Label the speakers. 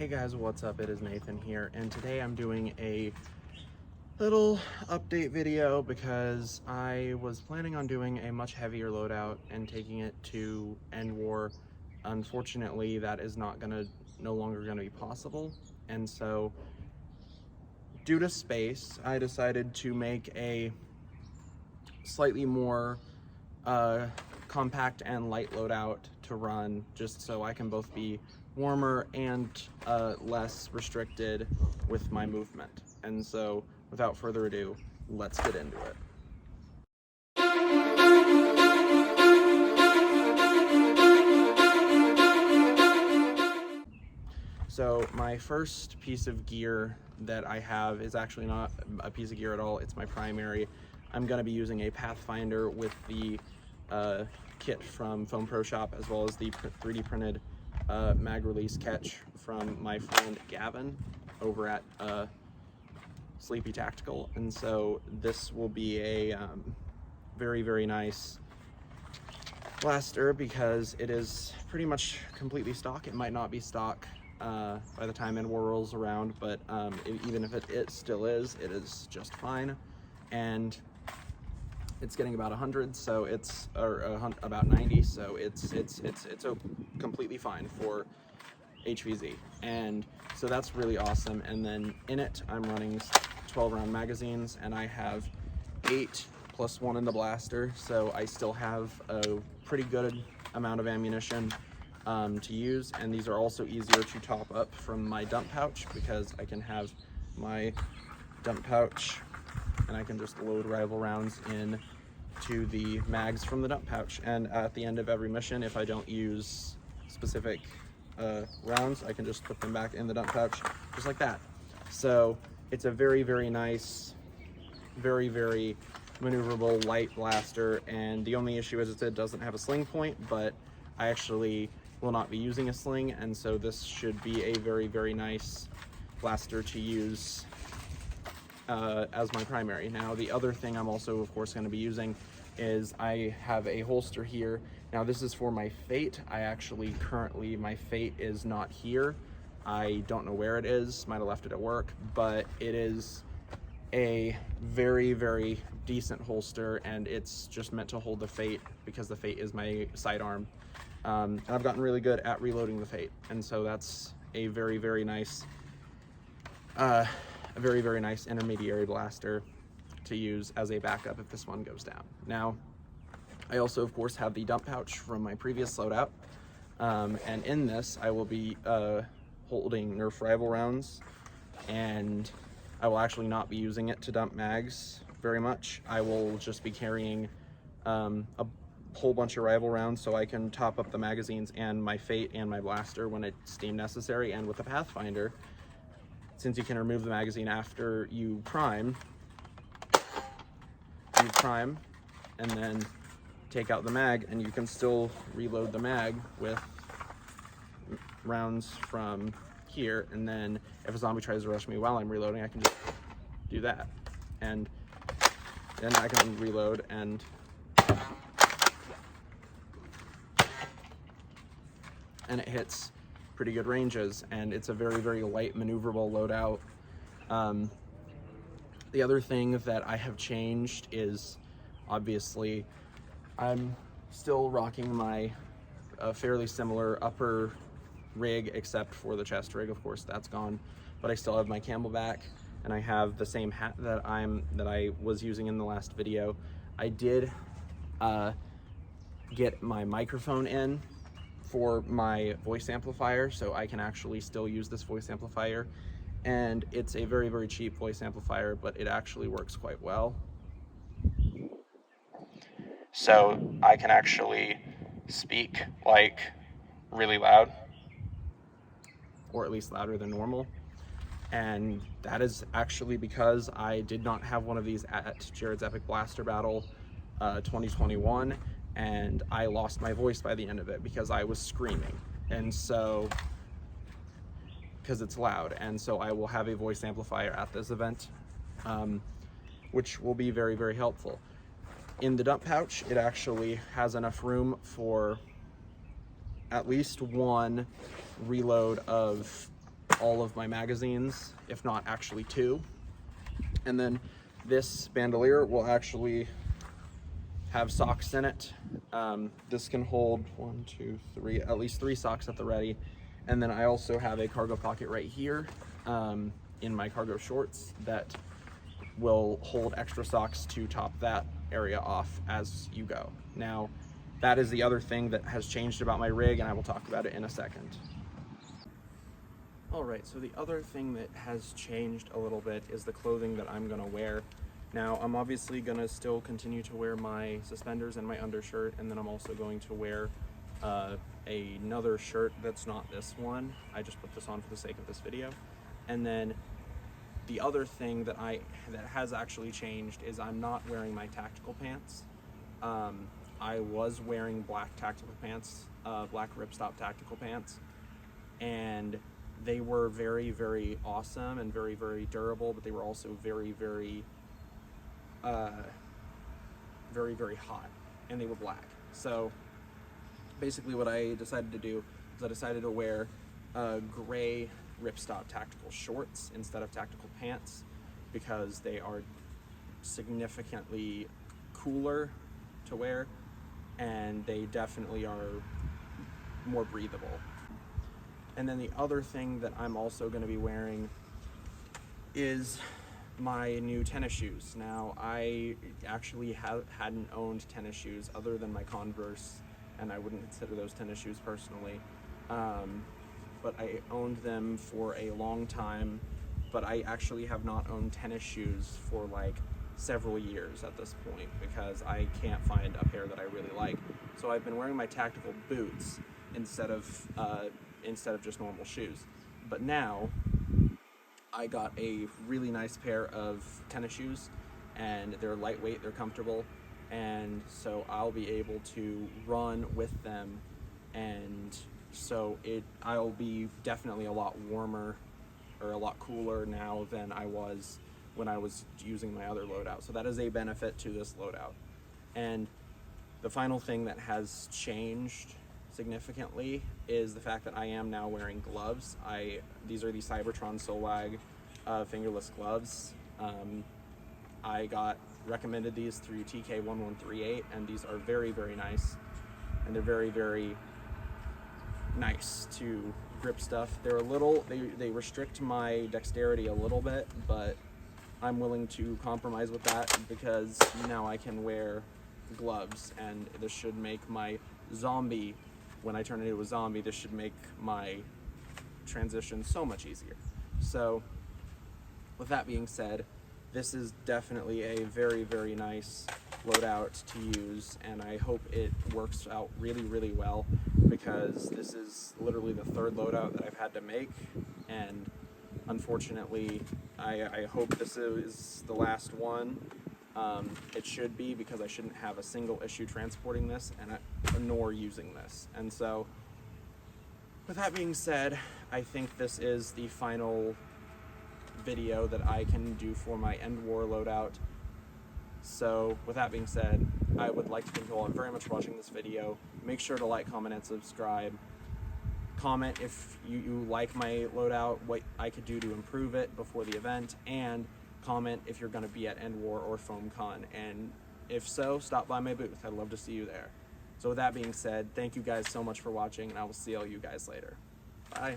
Speaker 1: Hey guys, what's up? It is Nathan here, and today I'm doing a little update video because I was planning on doing a much heavier loadout and taking it to Endwar. Unfortunately, that is no longer gonna be possible, and so due to space, I decided to make a slightly more compact and light loadout to run, just so I can both be warmer and less restricted with my movement. And so without further ado, let's get into it. So my first piece of gear that I have is actually not a piece of gear at all, it's my primary. I'm going to be using a Pathfinder with the kit from Foam Pro Shop, as well as the 3D printed mag release catch from my friend Gavin over at Sleepy Tactical. And so this will be a very nice blaster because it is pretty much completely stock. It might not be stock by the time Endwar rolls around, but even if it still is, it is just fine. And it's getting about 100, so it's about 90, so it's completely fine for HVZ, and so that's really awesome. And then in it, I'm running 12 round magazines, and I have 8 plus 1 in the blaster, so I still have a pretty good amount of ammunition to use. And these are also easier to top up from my dump pouch, because I can have my dump pouch and I can just load rival rounds in to the mags from the dump pouch. And at the end of every mission, if I don't use specific rounds, I can just put them back in the dump pouch just like that. So it's a very nice, very maneuverable light blaster. And the only issue is it doesn't have a sling point, but I actually will not be using a sling, and so this should be a very nice blaster to use as my primary. Now, the other thing I'm also, of course, going to be using is I have a holster here. Now, this is for my Fate. Currently, my Fate is not here. I don't know where it is. Might have left it at work, but it is a very decent holster, and it's just meant to hold the Fate because the Fate is my sidearm. And I've gotten really good at reloading the Fate, and so that's a very nice intermediary blaster to use as a backup if this one goes down. Now, I also, of course, have the dump pouch from my previous loadout, and in this I will be holding Nerf rival rounds, and I will actually not be using it to dump mags very much. I will just be carrying a whole bunch of rival rounds so I can top up the magazines and my Fate and my blaster when it's deemed necessary. And with the Pathfinder, since you can remove the magazine after you prime and then take out the mag, and you can still reload the mag with rounds from here. And then if a zombie tries to rush me while I'm reloading, I can just do that, and then I can reload, and it hits pretty good ranges, and it's a very light maneuverable loadout. The other thing that I have changed is, obviously, I'm still rocking my fairly similar upper rig, except for the chest rig. Of course, that's gone, but I still have my Camelback, and I have the same hat that I was using in the last video. I did get my microphone in for my voice amplifier, so I can actually still use this voice amplifier, and it's a very cheap voice amplifier, but it actually works quite well. So I can actually speak like really loud, or at least louder than normal, and that is actually because I did not have one of these at Jared's Epic Blaster Battle 2021, and I lost my voice by the end of it because I was screaming, and so because it's loud. And so I will have a voice amplifier at this event, which will be very helpful. In the dump pouch, it actually has enough room for at least one reload of all of my magazines, if not actually 2. And then this bandolier will actually have socks in it. This can hold 1, 2, 3, at least 3 socks at the ready. And then I also have a cargo pocket right here in my cargo shorts that will hold extra socks to top that area off as you go. Now, that is the other thing that has changed about my rig, and I will talk about it in a second. Alright, so the other thing that has changed a little bit is the clothing that I'm gonna wear. Now, I'm obviously gonna still continue to wear my suspenders and my undershirt, and then I'm also going to wear another shirt that's not this one. I just put this on for the sake of this video. And then the other thing that has actually changed is I'm not wearing my tactical pants. I was wearing black tactical pants, black ripstop tactical pants, and they were very, very awesome and very, very durable, but they were also very, very, very, very hot, and they were black. So basically what I decided to do is I decided to wear gray ripstop tactical shorts instead of tactical pants, because they are significantly cooler to wear, and they definitely are more breathable. And then the other thing that I'm also going to be wearing is my new tennis shoes. Now, I actually hadn't owned tennis shoes other than my Converse, and I wouldn't consider those tennis shoes personally. But I owned them for a long time, but I actually have not owned tennis shoes for like several years at this point because I can't find a pair that I really like. So I've been wearing my tactical boots instead of just normal shoes. But now I got a really nice pair of tennis shoes, and they're lightweight, they're comfortable, and so I'll be able to run with them, and so I'll be definitely a lot warmer or a lot cooler now than I was when I was using my other loadout. So that is a benefit to this loadout. And the final thing that has changed significantly is the fact that I am now wearing gloves. These are the Cybertron Solag fingerless gloves. I got recommended these through TK1138, and these are very, very nice, and they're very, very nice to grip stuff. They're a little, they restrict my dexterity a little bit, but I'm willing to compromise with that because now I can wear gloves, and this should make my zombie, when I turn into a zombie, this should make my transition so much easier. So with that being said, this is definitely a very, very nice loadout to use, and I hope it works out really, really well, because this is literally the 3rd loadout that I've had to make, and unfortunately I hope this is the last one. It should be, because I shouldn't have a single issue transporting this nor using this. And so with that being said, I think this is the final video that I can do for my Endwar loadout. So with that being said, I would like to thank you all very much for watching this video. Make sure to like, comment, and subscribe. Comment if you like my loadout, what I could do to improve it before the event, and comment if you're going to be at Endwar or FoamCon, and if so, stop by my booth. I'd love to see you there. So with that being said, thank you guys so much for watching, and I will see all you guys later. Bye.